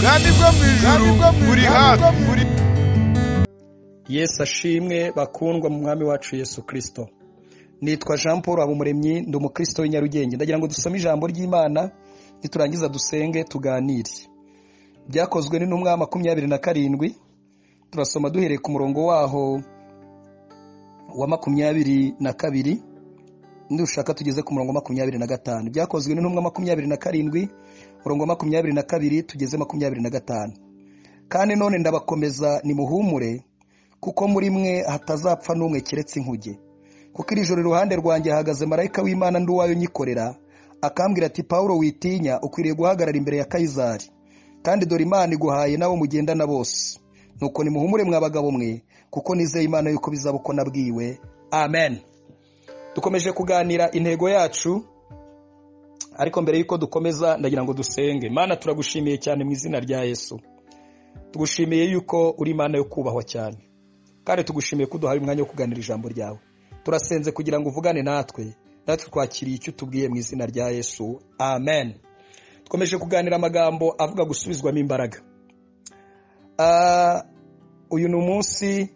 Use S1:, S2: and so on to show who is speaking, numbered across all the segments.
S1: kandi bwo mu ijuru buri hafi.
S2: Yesu ashimwe bakundwa mu mwami wacu Yesu Kristo. Nitwa Jean Paul Habumuremyi, ndi umukristo w'inyarugenge. Ndagira ngo dusome ijambo ry'Imana niturangiza dusenge tuganire. Byakozwe n'intumwa 27, turasoma duhereye ku murongo waho wa 22, ndushaka tugeze ku murongo 25. Byakozwe n'intumwa 27, murongo 22 tugeze 25. Kandi none ndabakomeza nimuhumure, kuko muri mwe hatazapfa n'umwe keretse inkuge. Kuko iri joro iruhande rwanjye hahagaze marayika w'Imana nduwayo nyikorera, akambwira ati Paulo witinya, ukwiriye guhagarara imbere ya Kayizari, kandi dore Imana iguhaye nabo mugendana bose. Nuko nimuhumure mwa bagabo mwe, kuko nizeye Imana yuko bizaba uko nabwiwe. Amen. Dukomeje kuganira intego yacu, ariko mbere yuko dukomeza ndagira ngo dusenge. Mana, turagushimiye cyane mu izina rya Yesu. Tugushimiye yuko uri Imana yo kubahwa cyane, kandi tugushimiye ko duhaye umwanya wo kuganira ijambo ryawe. Turasenze kugira ngo uvugane natwe twakiriye icyo tubwiye mu izina rya Yesu. Amen. Dukomeje kuganira amagambo avuga gusubizwamo imbaraga. Uyu ni umunsi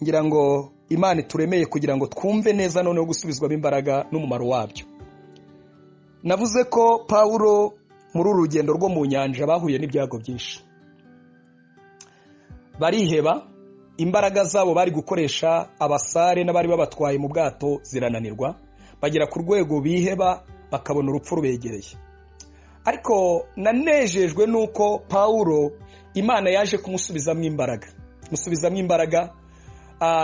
S2: ngira ngo Imana turemeye kugira ngo twumve neza noneho gusubizwamo imbaraga n'umumaro wabyo. Navuze ko Paulo muri uru rugendo rwo mu nyanja bahuye n'ibyago byinshi. Bariheba, imbaraga zabo bari gukoresha abasare n'abari babatwaye mu bwato zirananirwa, bagera ku rwego biheba bakabona urupfu rubegereye. Ariko nanejejwe nuko Paulo Imana yaje kumusubizamo imbaraga. Musubizamo imbaraga,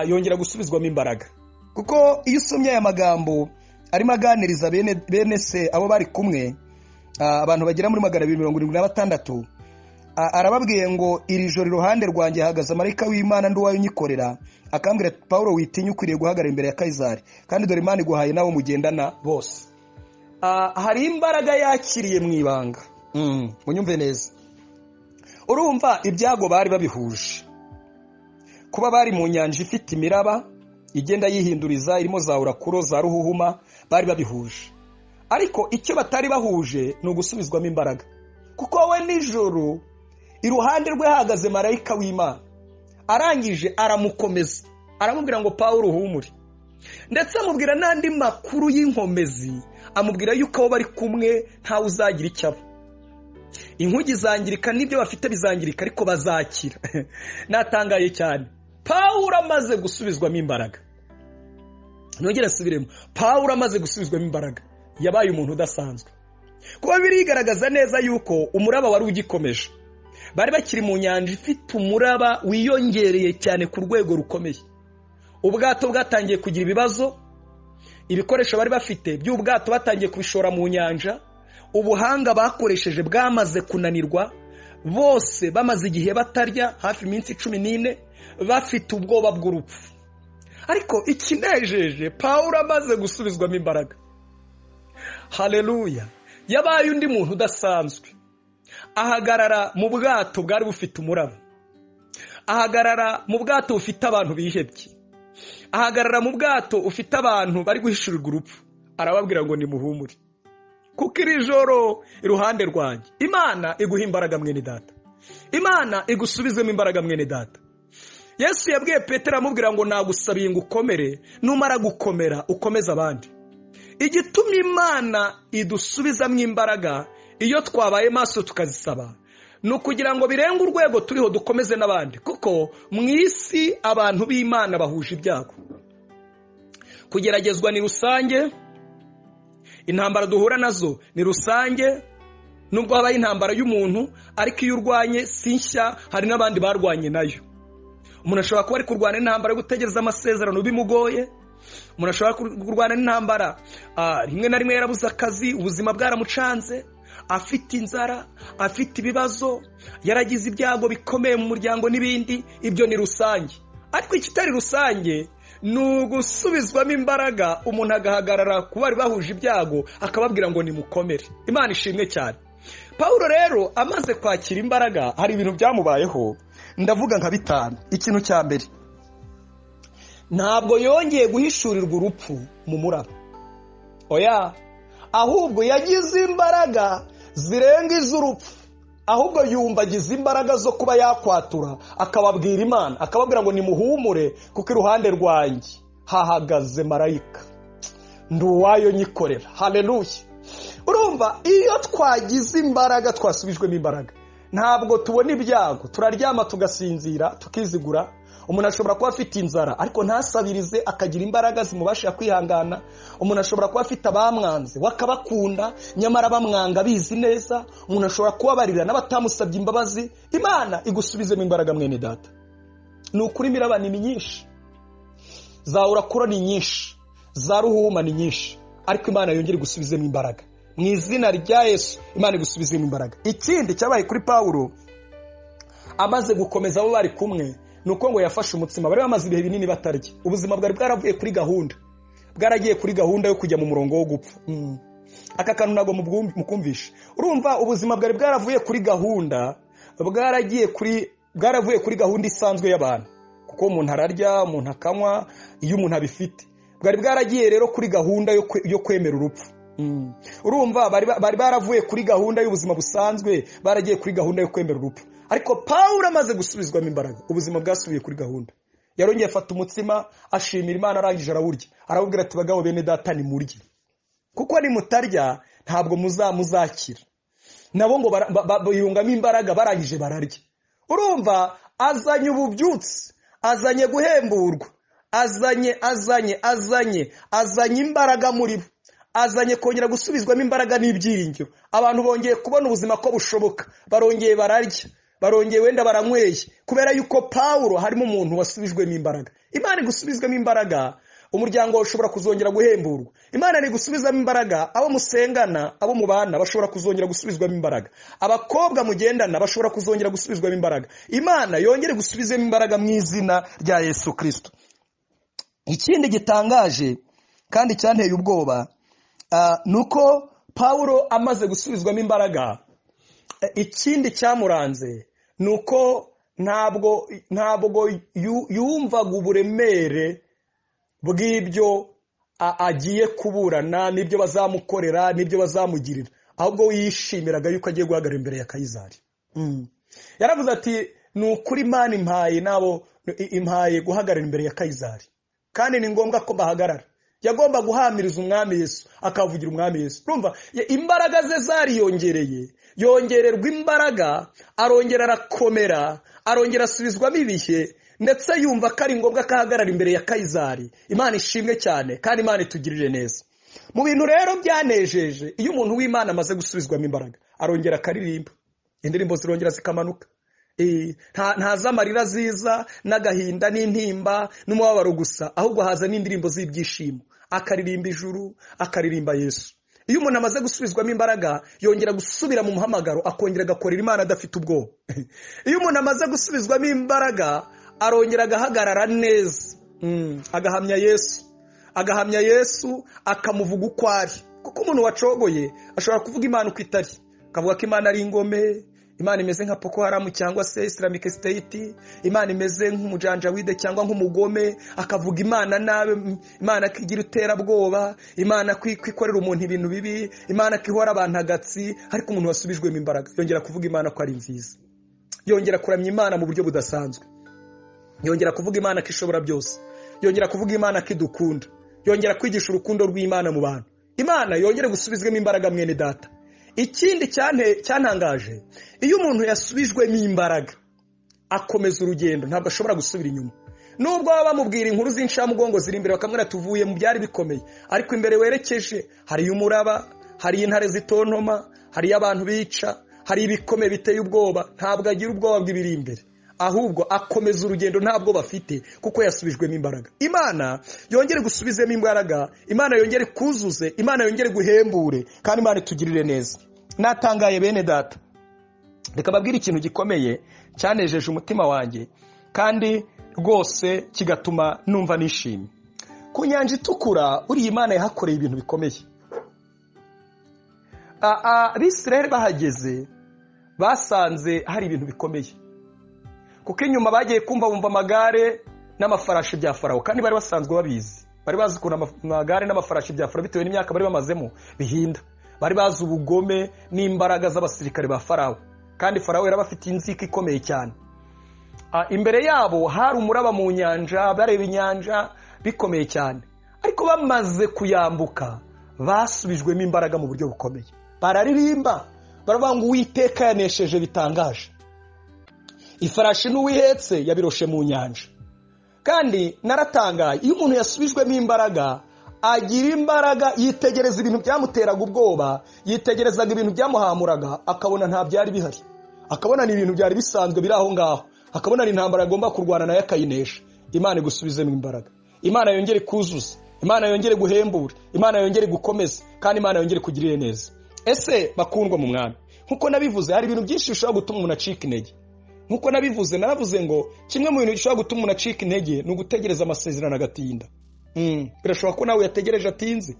S2: yongera gusubizwamo imbaraga. Kuko iyo usomye aya magambo arimo aganiriza bene se abo bari kumwe, abantu bagera muri 276, arababwiye ngo iri joro iruhande rwanjye hahagaze marayika w'Imana nduwayo nyikorera, akambwira Paulo witinya, ukwiriye guhagarara imbere ya Kayizari, kandi dore Imana iguhaye nabo mugendana bose. Hari imbaraga yakiriye mu ibanga. Munyumve neza. Urumva ibyago bari babihuje. Kuba bari mu nyanja ifite imiraba igenda yihinduriza, irimo za urakuro za ruhuhuma, bari babihuje. Ariko icyo batari bahuje ni ugusubizwamo imbaraga. Kuko we nijoro iruhande rwe hahagaze marayika w'Imana, arangije aramukomeza, aramubwira ngo Paulo humure, ndetse amubwira n'andi makuru y'inkomezi, amubwira yuko abo bari kumwe ntawe uzagira icyaba. Inkugi zangirika n'ibyo bafite bizangirika, ariko bazakira. Natangaye cyane. Paulo amaze gusubizwamo imbaraga. Nongera subiremo. Paulo amaze gusubizwamo imbaraga, yabaye umuntu udasanzwe. Kuba birigaragaza neza yuko umuraba wari ugikomeje. Bari bakiri mu nyanja ifite umuraba wiyongereye cyane ku rwego rukomeye. Ubwato bwatangiye kugira ibibazo, ibikoresho bari bafite by'ubwato batangiye kubishora mu nyanja, ubuhanga bakoresheje bwamaze kunanirwa, bose bamaze igihe batarya hafi iminsi 14, bafite ubwoba bw'urupfu. Ariko ikinejeje, Paulo amaze gusubizwamo imbaraga, haleluya, yabaye undi muntu udasanzwe. Ahagarara mu bwato bwari bufite umuraba, ahagarara mu bwato bufite abantu bihebye, ahagarara mu bwato ufite abantu bari guhishurirwa urupfu. Arababwira ngo nimuhumure, kuko iri joro iruhande rwanjye. Imana iguha imbaraga mwene data, Imana igusubizemo imbaraga mwene data. Yesu yabwiye Petero amubwira ngo nagusabiye ngo ukomere, numara gukomera ukomeza abandi. Igituma Imana idusubizamo imbaraga iyo twabaye maso tukazisaba, ni ukugira ngo birenge urwego turiho dukomeze n'abandi. Kuko mu isi abantu b'Imana bahuje ibyago. Kugeragezwa ni rusange, intambara duhura nazo ni rusange, nubwo habaye intambara y'umuntu, ariko iyo urwanye sinshya, hari n'abandi barwanye nayo. Umuntu ashobora kuba ari kurwana intambara yo gutegereza amasezerano bimugoye. Umuntu ashobora kurwana n'intambara rimwe na rimwe yarabuze akazi, ubuzima bwaramucanze, afite inzara, afite ibibazo, yaragize ibyago bikomeye mu muryango n'ibindi. Ibyo ni rusange. Ariko ikitari rusange ni ugusubizwamo imbaraga, umuntu agahagarara ku bari bahuje ibyago akababwira ngo nimukomere. Imana ishimwe cyane. Paulo rero amaze kwakira imbaraga, hari ibintu byamubayeho, ndavuga nka 5. Ikintu cya mbere, ntabwo yongeye guhishurirwa urupfu mu muraba. Oya, ahubwo yagize imbaraga zirenga iz'urupfu. ahubwo yumva agize imbaraga zo kuba yakwatura akababwira Imana, akababwira ngo nimuhumure kuko iruhande rwanjye hahagaze marayika nduwayo nyikorera. Haleluya. Urumva, iyo twagize imbaraga, twasubijwemo imbaraga, ntabwo tubona ibyago, turaryama tugasinzira tukizigura. Umuntu ashobora kuba afite inzara ariko ntasabirize, akagira imbaraga zimubasha kwihangana. Umuntu ashobora kuba afite abamwanze wakabakunda nyamara bamwanga bizi neza. Umuntu ashobora kubabarira n'abatamusabye imbabazi. Imana igusubizemo imbaraga mwene data. Ni ukuri imirabane ni nyinshi, za urakura ni nyinshi, za ruhuma ni nyinshi, ariko Imana yongera igusubizemo imbaraga mu izina rya Yesu. Imana igusubizemo imbaraga. Ikindi cyabaye kuri Pawulo amaze gukomeza abo bari kumwe, nuko ngo yafashe umutsima. Bari bamaze ibihe binini batarya. Ubuzima bwari bwaravuye kuri gahunda, bwaragiye kuri gahunda yo kujya mu murongo wo gupfa. Aka kantu nago mukumvisha. Urumva, ubuzima bwari bwaravuye kuri gahunda, bwaravuye kuri gahunda isanzwe y'abantu, kuko umuntu ararya, umuntu akanywa iyo umuntu abifite. Bwari bwaragiye rero kuri gahunda yo kwemera urupfu. Urumva, bari baravuye kuri gahunda y'ubuzima busanzwe, baragiye kuri gahunda yo kwemera urupfu. Ariko Pawulo amaze gusubizwamo imbaraga, ubuzima bwasubiye kuri gahunda. Yarongeye afata umutsima, ashimira Imana, arangije arawurya. Arababwira ati bagabo bene data nimurye, kuko nimutarya ntabwo muzakira. Nabo ngo bayungamo imbaraga, barangije bararya. Urumva, azanye ububyutse, azanye guhemburwa, azanye imbaraga muri bo, azanye kongera gusubizwamo imbaraga n'ibyiringiro. Abantu bongeye kubona ubuzima ko bushoboka, barongeye bararya, barongeye wenda baranyweye, kubera yuko Pawulo harimo umuntu wasubijwemo imbaraga. Imana igusubizwamo imbaraga, umuryango ushobora kuzongera guhemburwa. Imana ni gusubizamo imbaraga, abo musengana, abo mubana bashobora kuzongera gusubizwamo imbaraga, abakobwa mugendana bashobora kuzongera gusubizwamo imbaraga. Imana yongere gusubizamo imbaraga mu izina rya Yesu Kristo. Ikindi gitangaje kandi cyanteye ubwoba, nuko Pawulo amaze gusubizwamo imbaraga, ikindi cyamuranze nuko ntabwo yumvaga uburemere bw'ibyo agiye kuburana, n'ibyo bazamukorera, n'ibyo bazamugirira, ahubwo yishimiraga yuko agiye guhagarara imbere ya Kayizari. Yaravuze ati, ni ukuri Imana impaye guhagarara imbere ya Kayizari, kandi ni ngombwa ko bahagarara. Yagomba guhamiriza umwami Yesu, akavugira umwami Yesu. Urumva, imbaraga ze zariyongereye, yongererwa imbaraga, arongera arakomera, arongera asubizwamo ibihe, ndetse yumva ko ari ngombwa ko ahagarara imbere ya Kayizari. Imana ishimwe cyane, kandi Imana itugirire neza. Mu bintu rero byanejeje, iyo umuntu w'Imana amaze gusubizwamo imbaraga, arongera akaririmba, indirimbo zirongera zikamanuka. Ntaza amarira ziza n'agahinda n'intimba n'umubabaro gusa, ahubwo haza n'indirimbo z'ibyishimo, akaririmba ijuru, akaririmba Yesu. Iyo umuntu amaze gusubizwamo imbaraga, yongera gusubira mu muhamagaro, akongera agakorera Imana adafite ubwoba. Iyo umuntu amaze gusubizwamo imbaraga, arongera agahagarara neza, agahamya Yesu, akamuvuga uko ari. Kuko umuntu wacogoye ashobora kuvuga Imana uko itari, akavuga ko Imana ari ingome, Imana imeze nka Boko Haram cyangwa se Islamic State, Imana imeze nk'umujanjawide cyangwa nk'umugome, akavuga Imana nabe, Imana kigira iterabwoba, Imana kwikorera umuntu ibintu bibi, Imana kihora abantu agatsi. Ariko umuntu wasubijwemo imbaraga yongera kuvuga Imana ko ari nziza, yongera kuramya Imana mu buryo budasanzwe, yongera kuvuga Imana ko ishobora byose, yongera kuvuga Imana ko idukunda, yongera kwigisha urukundo rw'Imana mu bantu. Imana yongere gusubizwemo imbaraga mwene data. Ikindi cyantangaje, iyo umuntu yasubijwemo imbaraga, akomeza urugendo, ntabwo ashobora gusubira inyuma. Nubwo baba bamubwira inkuru z'inshamugongo ziri imbere, bakamwira tuvuye mu byari bikomeye, ariko imbere werekeje hari umuraba, hari intare zitontoma, hari abantu bica, hari ibikomeye biteye ubwoba. Ntabwo agira ubwoba bw'ibiri imbere, ahubwo akomeza urugendo ntabwo bafite, kuko yasubijwemo imbaraga. Imana yongere gusubizemo imbaraga, Imana yongere kuzuze, Imana yongere guhembure, kandi Imana itugirire neza. Natangaye bene data, reka babwire ikintu gikomeye cyanejeje umutima wanjye, kandi rwose kigatuma numva nishimye. Ku nyanja itukura, uriya Imana yahakoreye ibintu bikomeye. Abisirayeli bahageze basanze hari ibintu bikomeye, kuko inyuma bagiye bumva amagare n'amafarashi bya Farawo, kandi bari basanzwe babizi. Bari bazi ukuntu amagare n'amafarashi bya Farawo bitewe n'imyaka bari bamazemo bihinda. Bari bazi ubugome n'imbaraga z'abasirikare ba Farawo. kandi farawo yari abafitiye inzika ikomeye cyane. Imbere yabo hari umuraba mu nyanja, bareba inyanja bikomeye cyane, ariko bamaze kuyambuka basubijwemo imbaraga mu buryo bukomeye. Bararirimba baravuga ngo Uwiteka yanesheje bitangaje, ifarashi n'uwihetse yabiroshe mu nyanja. Kandi naratangaye, iyo umuntu yasubijwemo imbaraga agira imbaraga, yitegereza ibintu byamuteraga ubwoba, yitegerezaga ibintu byamuhamuraga, akabona nta byari bihari, akabona ni ibintu byari bisanzwe biri aho ngaho, akabona ni intambara agomba kurwana nayo akayinesha. Imana igusubizemo imbaraga, Imana yongere kuzuza, Imana yongere guhembura, Imana yongere gukomeza, kandi Imana yongere kugirira neza. Ese bakundwa mu mwami, nkuko nabivuze, hari ibintu byinshi bishobora gutuma umuntu acika intege. Nkuko nabivuze, naravuze ngo kimwe mu bintu bishobora gutuma umuntu acika intege ni ugutegereza amasezerano agatinda. Birashoboka ko nawe yategereje atinze.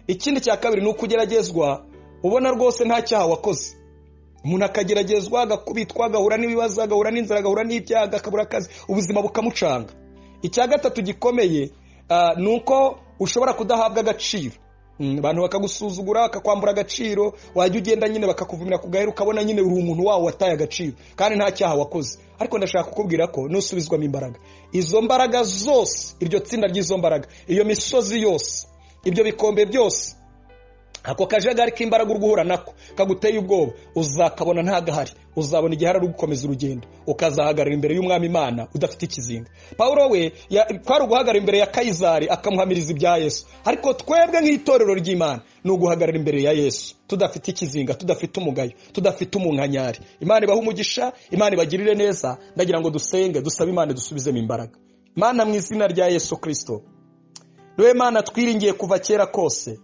S2: Ikindi cya kabiri ni ukugeragezwa ubona rwose nta cyaha wakoze. Umuntu akageragezwa, agakubitwa, agahura n'ibibazo, agahura n'inzara, agahura n'ibyaga, akabura akazi, ubuzima bukamucanga. Icya gatatu gikomeye ni uko ushobora kudahabwa agaciro. Abantu bakagusuzugura, bakakwambura agaciro, wajya ugenda nyine bakakuvumira ku gahera, ukabona nyine uri umuntu wawo wataye agaciro, kandi nta cyaha wakoze. Ariko ndashaka kukubwira ko nusubizwamo imbaraga, izo mbaraga zose, iryo tsinda ry'izo mbaraga, iyo misozi yose, ibyo bikombe byose, ako kajagari k'imbaraga urguhura nako kaguteye ubwoba, uzakabona ntagahari. Uzabona igihe ari gukomeza urugendo, ukazahagarara imbere y'umwami Imana udafite ikizinga. Paulo we kwari guhagarara imbere ya Kayizari akamuhamiriza ibya Yesu, ariko twebwe nk'itorero ry'Imana ni uguhagarara imbere ya Yesu tudafite ikizinga, tudafite umugayo, tudafite umunkanyari. Imana ibaha umugisha, Imana ibagirire neza. Ndagira ngo dusenge, dusabe Imana dusubizemo imbaraga. Mana, mu izina rya Yesu Kristo, niwe Mana twiringiye kuva kera kose,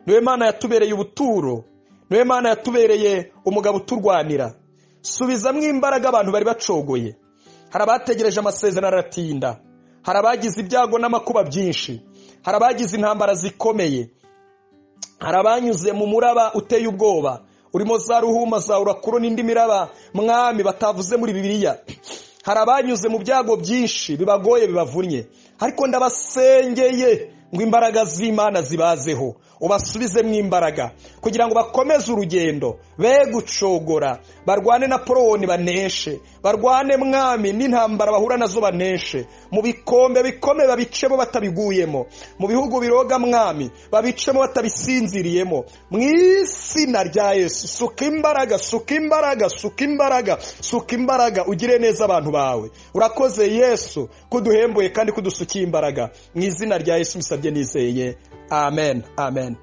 S2: niwe Mana yatubereye ubuturo, niwe Mana yatubereye umugabo uturwanira. Subizamwo imbaraga abantu bari bacogoye. Hari abategereje amasezerano aratinda, hari abagize ibyago n'amakuba byinshi, hari abagize intambara zikomeye, hari abanyuze mu muraba uteye ubwoba urimo za ruhuma, za urakuro n'indi miraba mwami batavuze muri Bibiliya. Hari abanyuze mu byago byinshi bibagoye, bibavunnye, ariko ndabasengeye ngo imbaraga z'Imana zibazeho, ubasubizemo imbaraga kugira ngo bakomeze urugendo, be gucogora, barwane na Poroni baneshe, barwane mwami n'intambara bahura nazo baneshe, mu bikombe bikomeye babicemo batabiguyemo, mu bihugu biroga mwami babicemo batabisinziriyemo. Mu izina rya Yesu, suka imbaraga, suka imbaraga, suka imbaraga, suka imbaraga, ugire neza abantu bawe. Urakoze Yesu kuduhembuye kandi kudusukiye imbaraga. Mu izina rya Yesu mbisabye nizeye, amen, amen.